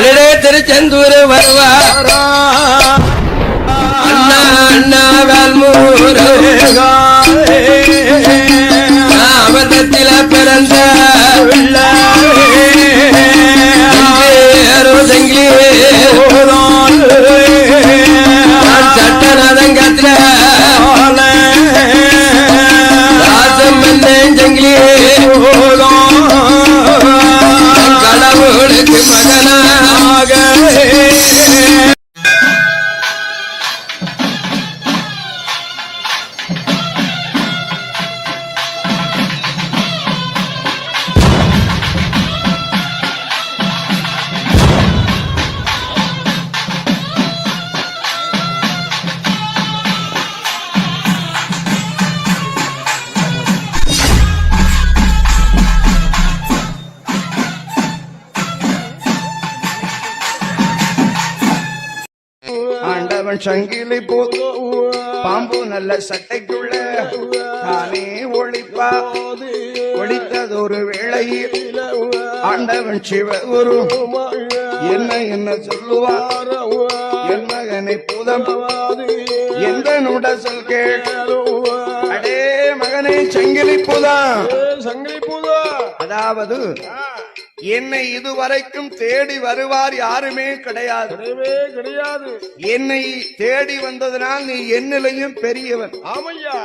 அடே திருச்செந்தூர் வருவாரா அண்ணா அண்ணா வேல்மூர் அவதத்தில பிறந்த சங்கிலி சட்டநாதங்கத்துல ராசம் சங்கிலி கடவுளுக்கு மகனாக சங்கிலி போது பாம்பு நல்ல சட்டைக்குள்ள தானே ஒளிப்பா ஒளித்ததொரு வேளையில் ஆண்டவன் சிவகுரு என்ன சொல்லுவார் என் மகனை புதம் எந்த நுட சொல் கேளோ அடே மகனை சங்கிலி பூதா அதாவது என்னை இதுவரைக்கும் தேடி வருவார் யாருமே கிடையாது. என்னை தேடி வந்ததனால் நீ என்னிலையும் பெரியவன். ஆமையா